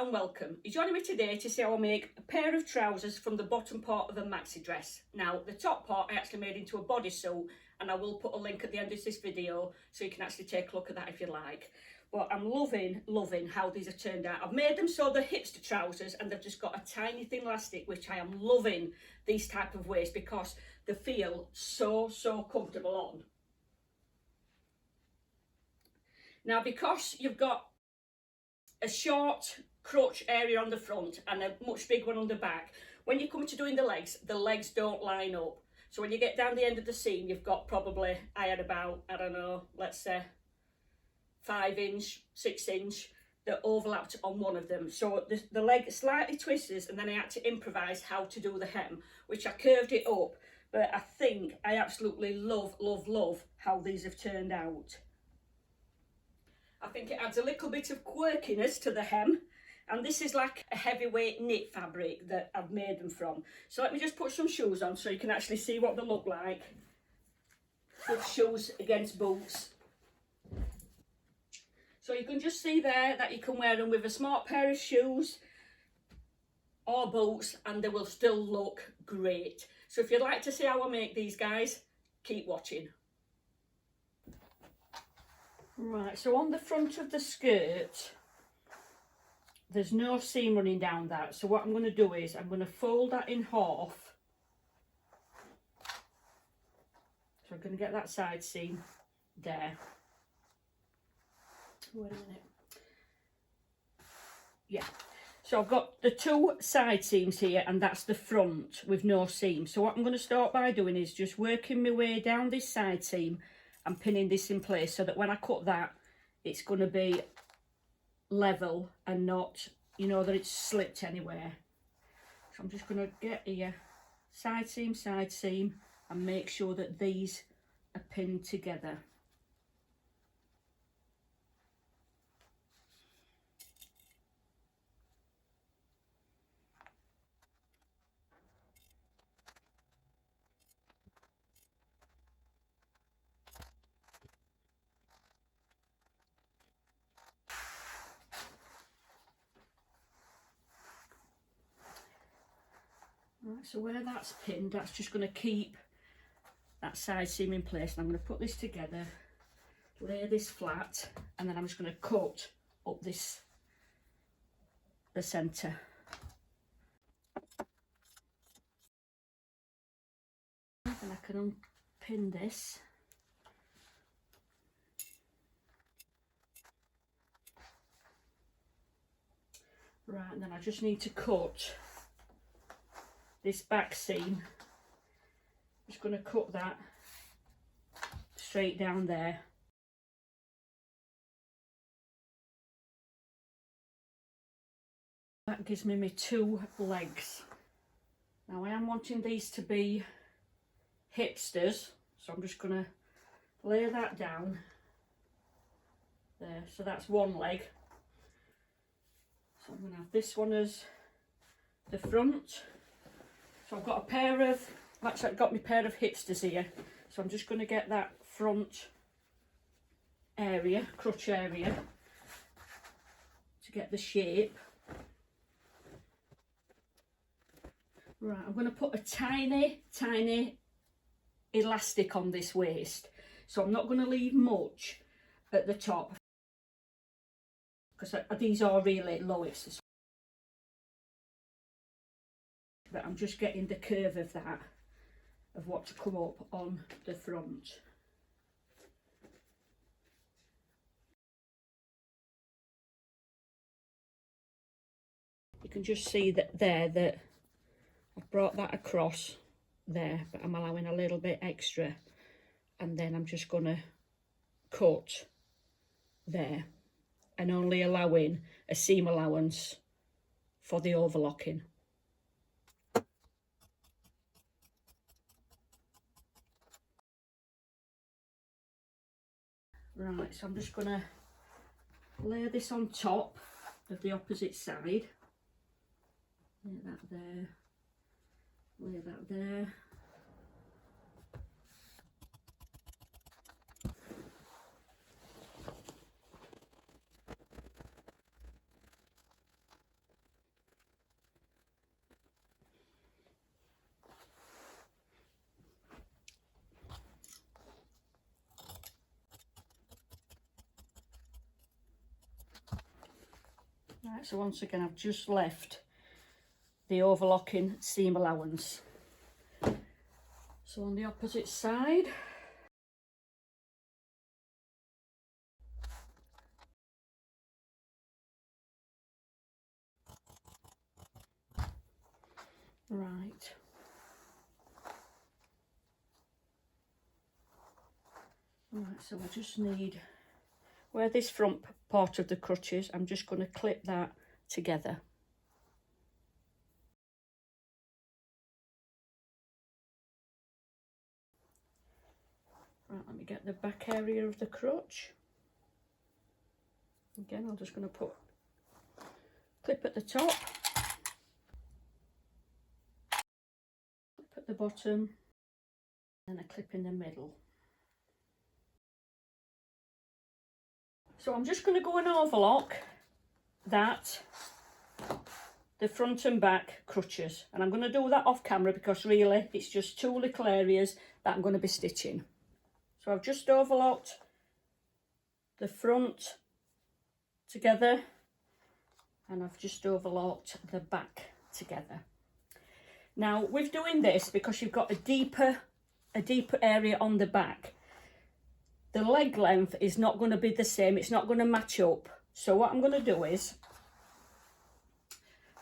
and welcome. You're joining me today to see how I make a pair of trousers from the bottom part of a maxi dress. Now the top part I actually made into a bodysuit, and I will put a link at the end of this video so you can actually take a look at that if you like. But I'm loving how these have turned out. I've made them so they're hipster trousers and they've just got a tiny thin elastic, which I am loving these type of ways because they feel so comfortable on. Now because you've got a short crotch area on the front and a much bigger one on the back, when you come to doing the legs don't line up. So when you get down the end of the seam, you've got probably, I had about, I don't know, let's say 5 inch, 6 inch that overlapped on one of them. So the leg slightly twists, and then I had to improvise how to do the hem, which I curved it up. But I think I absolutely love how these have turned out. I think it adds a little bit of quirkiness to the hem, and this is like a heavyweight knit fabric that I've made them from. So let me just put some shoes on so you can actually see what they look like. Good shoes against boots. So you can just see there that you can wear them with a smart pair of shoes or boots and they will still look great. So if you'd like to see how I make these guys, keep watching. Right, so on the front of the skirt, there's no seam running down that. So what I'm going to do is I'm going to fold that in half. So I'm going to get that side seam there. Wait a minute. Yeah. So I've got the 2 side seams here, and that's the front with no seam. So what I'm going to start by doing is just working my way down this side seam and pinning this in place so that when I cut that, it's going to be level and not, you know, that it's slipped anywhere. So I'm just going to get here, side seam, and make sure that these are pinned together. Right, so where that's pinned, that's just going to keep that side seam in place. And I'm going to put this together, lay this flat, and then I'm just going to cut up the centre. And I can unpin this. Right, and then I just need to cut this back seam. I'm just going to cut that straight down there. That gives me my 2 legs. Now I am wanting these to be hipsters, so I'm just going to lay that down there. So that's 1 leg. So I'm going to have this one as the front. So I've got a pair of, actually I've got my pair of hipsters here. So I'm just going to get that front area, crotch area, to get the shape. Right, I'm going to put a tiny elastic on this waist. So I'm not going to leave much at the top because these are really low. But I'm just getting the curve of that, of what to come up on the front. You can just see that there that I've brought that across there, but I'm allowing a little bit extra, and then I'm just going to cut there and only allowing a seam allowance for the overlocking. Right, so I'm just going to lay this on top of the opposite side. Lay that there, lay that there. Right, so once again I've just left the overlocking seam allowance. So on the opposite side, right. Right, so I just need, where this front part of the crutch is, I'm just going to clip that together. Right, let me get the back area of the crutch. Again, I'm just going to put clip at the top, clip at the bottom, and a clip in the middle. So I'm just going to go and overlock that, the front and back crutches, and I'm going to do that off camera because really it's just two little areas that I'm going to be stitching. So I've just overlocked the front together and I've just overlocked the back together. Now with doing this, because you've got a deeper area on the back, the leg length is not going to be the same, it's not going to match up. So what I'm going to do is,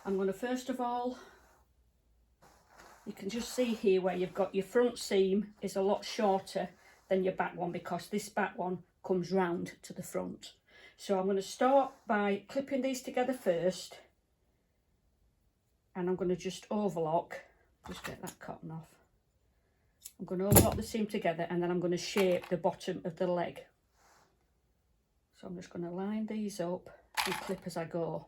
I'm going to first of all, you can just see here where you've got your front seam is a lot shorter than your back one, because this back one comes round to the front. So I'm going to start by clipping these together first, and I'm going to just overlock, just get that cotton off. I'm going to overlock the seam together, and then I'm going to shape the bottom of the leg. So I'm just going to line these up and clip as I go.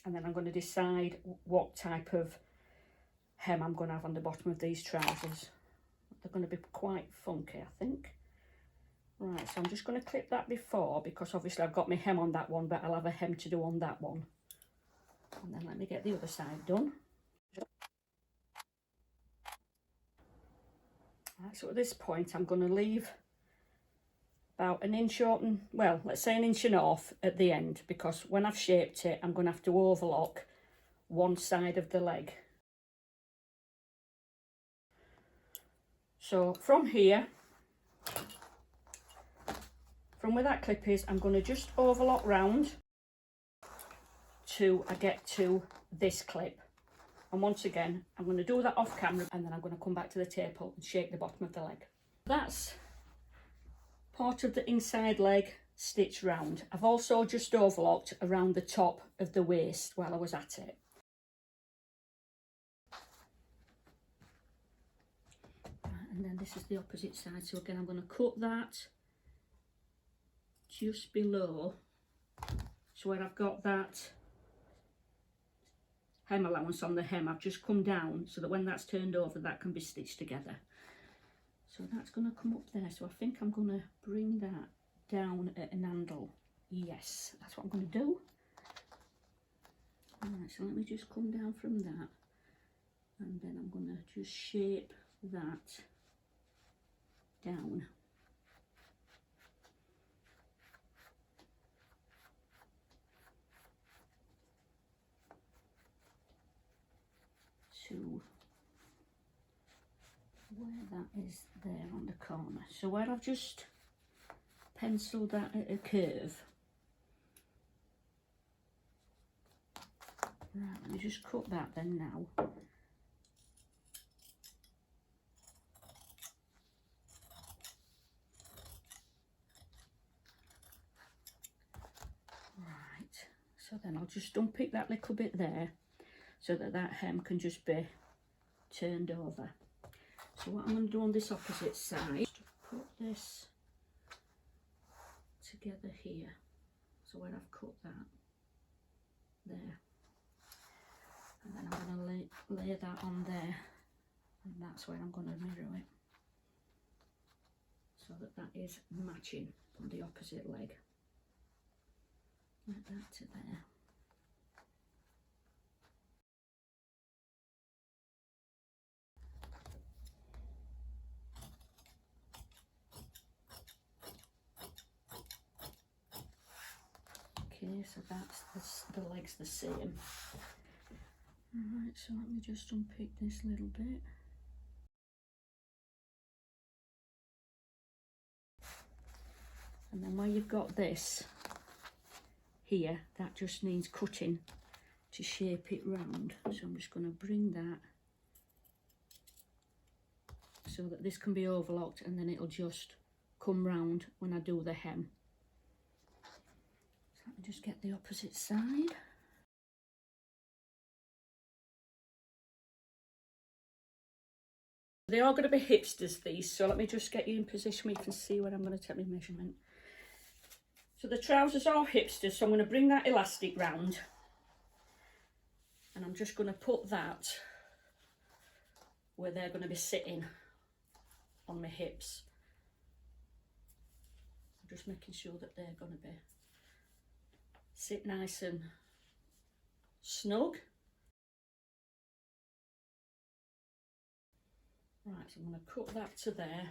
And then I'm going to decide what type of hem I'm going to have on the bottom of these trousers. They're going to be quite funky, I think. Right, so I'm just going to clip that before, because obviously I've got my hem on that one, but I'll have a hem to do on that one. And then let me get the other side done. Right, so at this point I'm going to leave about an inch open, well, let's say an inch and a half at the end, because when I've shaped it, I'm going to have to overlock one side of the leg. So from here, from where that clip is, I'm going to just overlock round till I get to this clip. And once again, I'm going to do that off camera, and then I'm going to come back to the table and shape the bottom of the leg. That's part of the inside leg stitched round. I've also just overlocked around the top of the waist while I was at it. And then this is the opposite side, so again I'm going to cut that just below, so where I've got that hem allowance on the hem, I've just come down so that when that's turned over, that can be stitched together. So that's going to come up there, so I think I'm going to bring that down at an angle. Yes, that's what I'm going to do. Alright, so let me just come down from that, and then I'm going to just shape that down. To where that is there on the corner. So where I've just penciled that at a curve. Right, let me just cut that then now. So then I'll just unpick that little bit there, so that that hem can just be turned over. So what I'm going to do on this opposite side, put this together here, so where I've cut that there, and then I'm going to lay that on there, and that's where I'm going to mirror it, so that that is matching on the opposite leg. Like that to there. Okay, so that's the legs the same. Alright, so let me just unpick this little bit. And then where you've got this here, that just needs cutting to shape it round. So I'm just going to bring that so that this can be overlocked, and then it'll just come round when I do the hem. So let me just get the opposite side. They are going to be hipsters, these, so let me just get you in position where you can see where I'm going to take my measurement. So the trousers are hipsters, so I'm going to bring that elastic round, and I'm just going to put that where they're going to be sitting on my hips. I'm just making sure that they're going to be sit nice and snug. Right, so I'm going to cut that to there,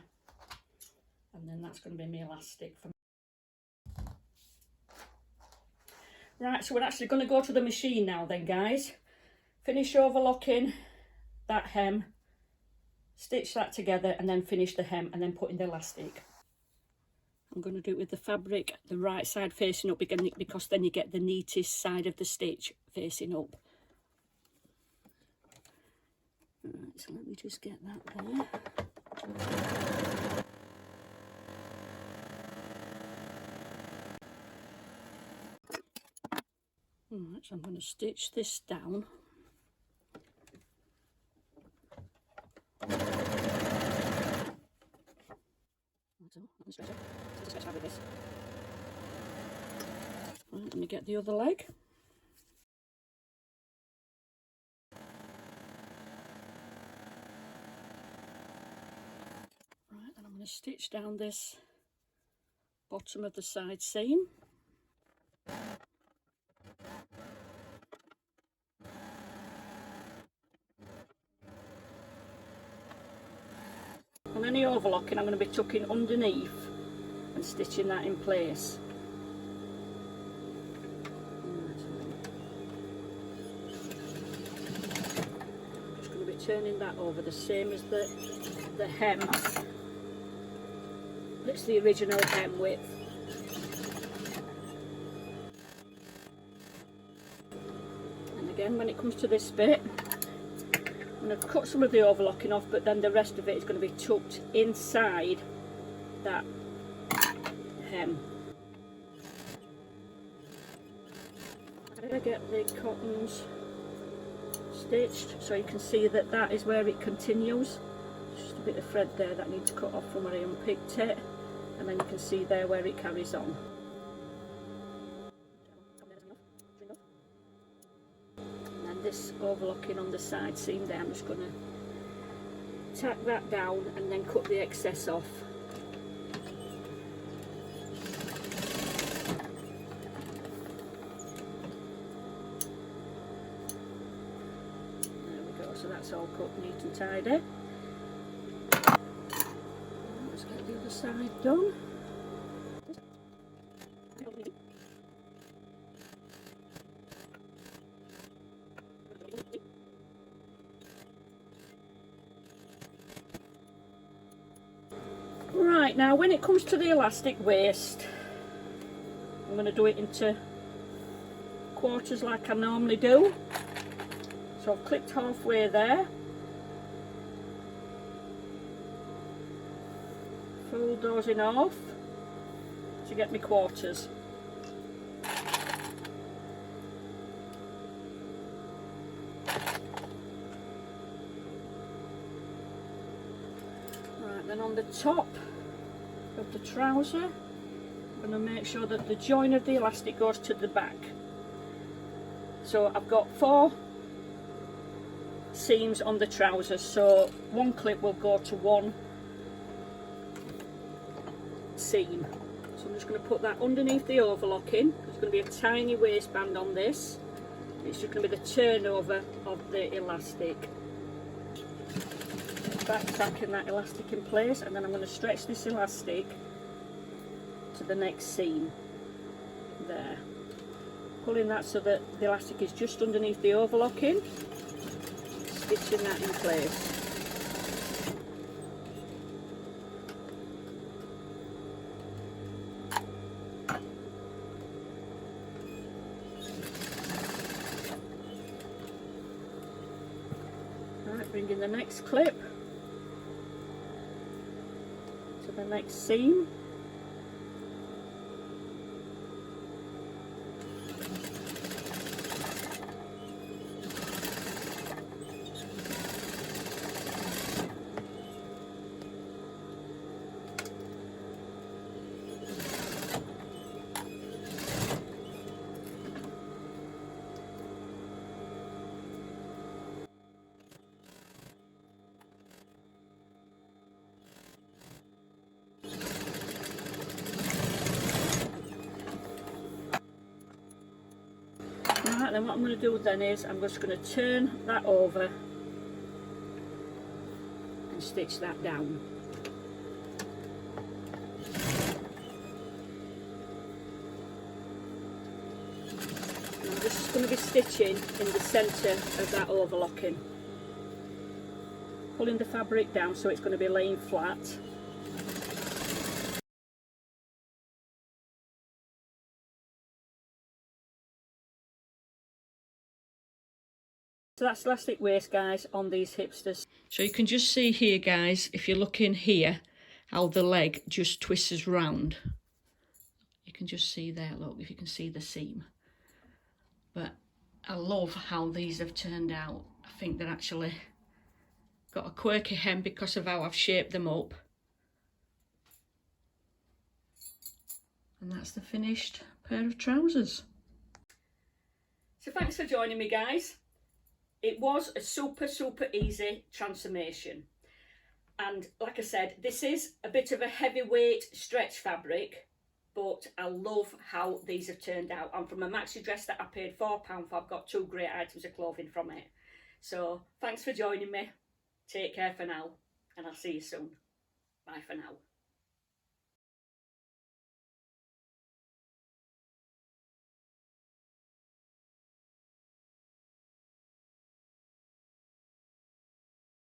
and then that's going to be my elastic for me. Right, so we're actually going to go to the machine now then, guys. Finish overlocking that hem, stitch that together, and then finish the hem, and then put in the elastic. I'm going to do it with the fabric, the right side facing up again, because then you get the neatest side of the stitch facing up. Right, so let me just get that there. Alright, so I'm going to stitch this down. Right, let me get the other leg. Right, and I'm going to stitch down this bottom of the side seam. And any overlocking I'm going to be tucking underneath and stitching that in place. I'm just going to be turning that over the same as the hem. It's the original hem width. And again, when it comes to this bit, I'm going to cut some of the overlocking off, but then the rest of it is going to be tucked inside that hem. I'm going to get the cottons stitched so you can see that that is where it continues. Just a bit of thread there that I need to cut off from where I unpicked it, and then you can see there where it carries on. This overlocking on the side seam there, I'm just going to tack that down and then cut the excess off. There we go, so that's all cut neat and tidy. Let's get the other side done. Right, now when it comes to the elastic waist, I'm going to do it into quarters like I normally do. So I've clipped halfway there, fold those in half to get my quarters. Right, then on the top of the trouser, I'm going to make sure that the join of the elastic goes to the back. So I've got 4 seams on the trouser, so one clip will go to one seam. So I'm just going to put that underneath the overlocking. There's going to be a tiny waistband on this. It's just going to be the turnover of the elastic. Back tacking that elastic in place, and then I'm going to stretch this elastic to the next seam there. Pulling that so that the elastic is just underneath the overlocking, stitching that in place. Right, bringing the next clip to the next seam. Right, then what I'm going to do then is I'm just going to turn that over and stitch that down. And I'm just going to be stitching in the centre of that overlocking, pulling the fabric down so it's going to be laying flat. So that's elastic waist, guys, on these hipsters. So you can just see here, guys, if you're looking here, how the leg just twists round. You can just see there, look, if you can see the seam. But I love how these have turned out. I think they're actually got a quirky hem because of how I've shaped them up. And that's the finished pair of trousers. So thanks for joining me, guys. It was a super easy transformation, and like I said, this is a bit of a heavyweight stretch fabric, but I love how these have turned out. And from a maxi dress that I paid £4 for, I've got 2 great items of clothing from it. So thanks for joining me. Take care for now, and I'll see you soon. Bye for now.